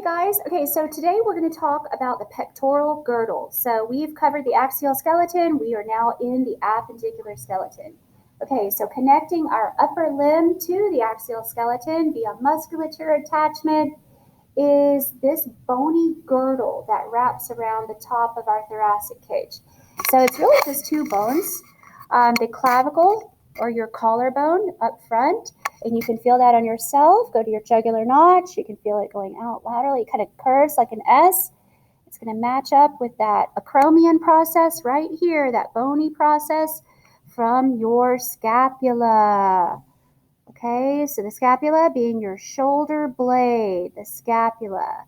guys. Okay, so today we're going to talk about the pectoral girdle. So we've covered the axial skeleton. We are now in the appendicular skeleton. Okay, so connecting our upper limb to the axial skeleton via musculature attachment is this bony girdle that wraps around the top of our thoracic cage. So it's really just two bones, the clavicle or your collarbone up front, and you can feel that on yourself. Go to your jugular notch. You can feel it going out laterally. It kind of curves like an S. It's going to match up with that acromion process right here, that bony process from your scapula. Okay, so the scapula being your shoulder blade, the scapula.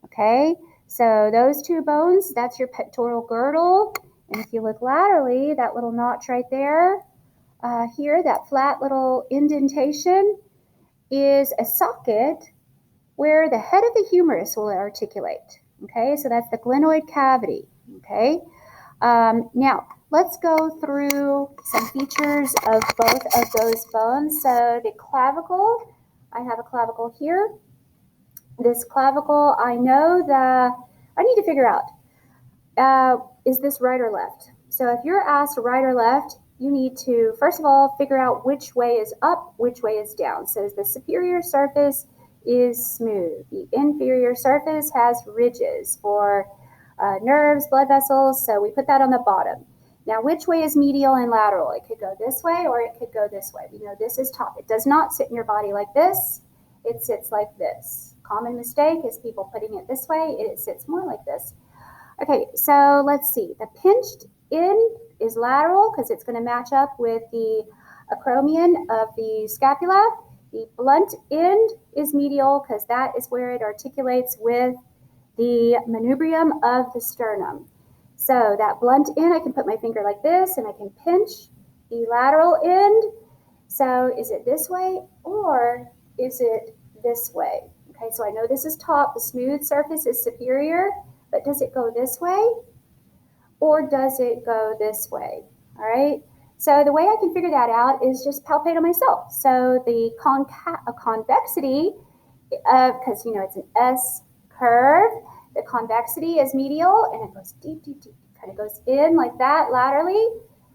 Okay, so those two bones, that's your pectoral girdle. And if you look laterally, that little notch right there, here, that flat little indentation is a socket where the head of the humerus will articulate. Okay, so that's the glenoid cavity. Okay, now let's go through some features of both of those bones. So the clavicle, I have a clavicle here. This clavicle, I know that I need to figure out, is this right or left? So if you're asked right or left, you need to, first of all, figure out which way is up, which way is down. So the superior surface is smooth. The inferior surface has ridges for nerves, blood vessels, so we put that on the bottom. Now, which way is medial and lateral? It could go this way or it could go this way. You know, this is top. It does not sit in your body like this. It sits like this. Common mistake is people putting it this way. It sits more like this. Okay, so let's see. The pinched end is lateral because it's going to match up with the acromion of the scapula. The blunt end is medial because that is where it articulates with the manubrium of the sternum. So that blunt end, I can put my finger like this and I can pinch the lateral end. So is it this way or is it this way? Okay, so I know this is top, the smooth surface is superior, but does it go this way or does it go this way? All right, so the way I can figure that out is just palpate on myself. So the convexity, because you know it's an S curve, the convexity is medial and it goes deep, deep, deep, kind of goes in like that laterally.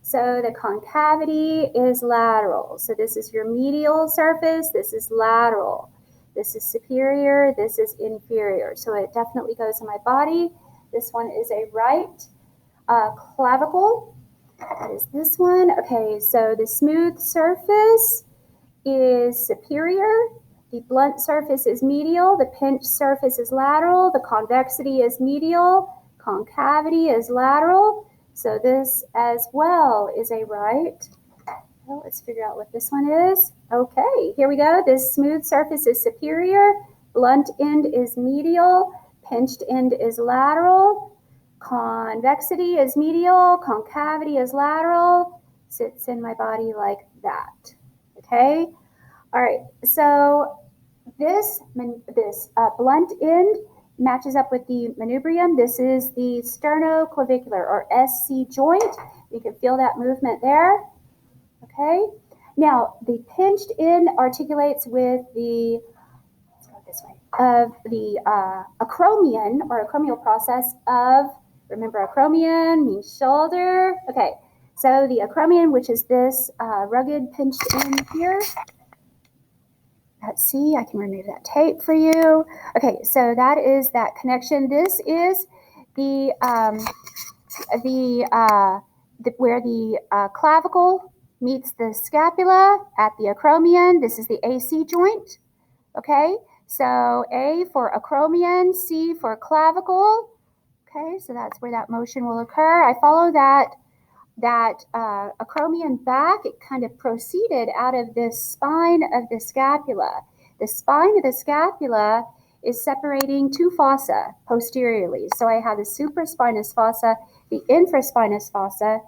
So the concavity is lateral. So this is your medial surface, this is lateral. This is superior, this is inferior. So it definitely goes in my body. This one is a right clavicle. That is this one. Okay, so the smooth surface is superior. The blunt surface is medial. The pinched surface is lateral. The convexity is medial. Concavity is lateral. So this as well is a right. Well, let's figure out what this one is. Okay, here we go. This smooth surface is superior. Blunt end is medial. Pinched end is lateral. Convexity is medial. Concavity is lateral. Sits in my body like that. Okay? All right, so this blunt end matches up with the manubrium. This is the sternoclavicular or SC joint. You can feel that movement there. Okay, now the pinched end articulates with the, let's go this way, of the acromion or acromial process of, remember acromion means shoulder. Okay, so the acromion, which is this rugged pinched end here. Let's see, I can remove that tape for you. Okay, so that is that connection. This is the where the clavicle meets the scapula at the acromion. This is the AC joint. Okay, so A for acromion, C for clavicle. Okay, so that's where that motion will occur. I follow that acromion back. It kind of proceeded out of the spine of the scapula. The spine of the scapula is separating two fossa posteriorly. So I have the supraspinous fossa, the infraspinous fossa,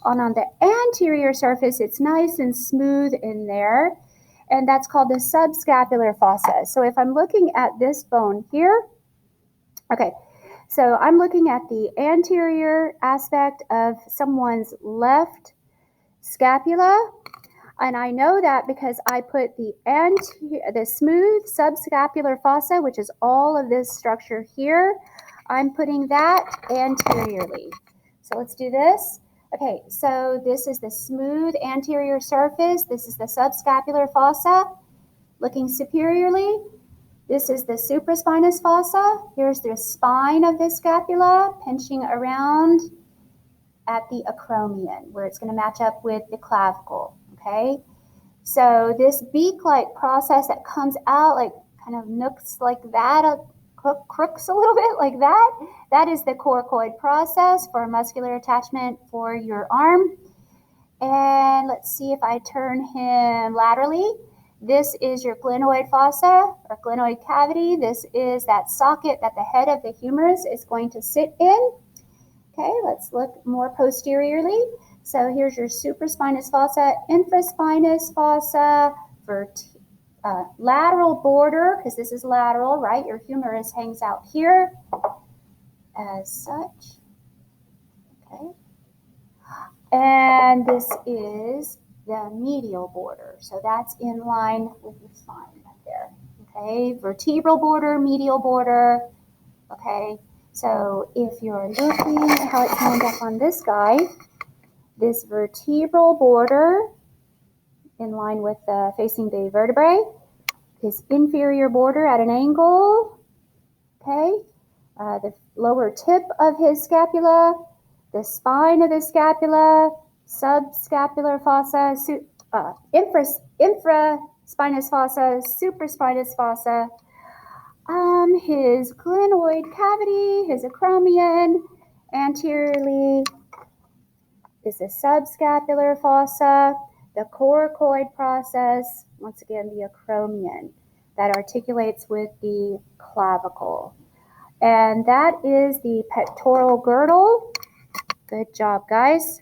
and on the anterior surface, it's nice and smooth in there, and that's called the subscapular fossa. So if I'm looking at this bone here, okay, so I'm looking at the anterior aspect of someone's left scapula. And I know that because I put the smooth subscapular fossa, which is all of this structure here, I'm putting that anteriorly. So let's do this. Okay, so this is the smooth anterior surface. This is the subscapular fossa. Looking superiorly, this is the supraspinous fossa. Here's the spine of the scapula, pinching around at the acromion, where it's going to match up with the clavicle, okay? So this beak-like process that comes out, like kind of nooks like that, crooks a little bit like that, that is the coracoid process for muscular attachment for your arm. And let's see if I turn him laterally. This is your glenoid fossa or glenoid cavity. This is that socket that the head of the humerus is going to sit in. Okay, let's look more posteriorly. So here's your supraspinous fossa, infraspinous fossa, lateral border, because this is lateral, right? Your humerus hangs out here as such. Okay. And this is the medial border. So that's in line with your spine right there. Okay, vertebral border, medial border. Okay, so if you're looking at how it's lined up on this guy, this vertebral border in line with facing the vertebrae, his inferior border at an angle, okay, the lower tip of his scapula, the spine of his scapula, subscapular fossa, infraspinous fossa, supraspinous fossa, his glenoid cavity, his acromion, anteriorly is the subscapular fossa, the coracoid process, once again the acromion that articulates with the clavicle. And that is the pectoral girdle. Good job, guys.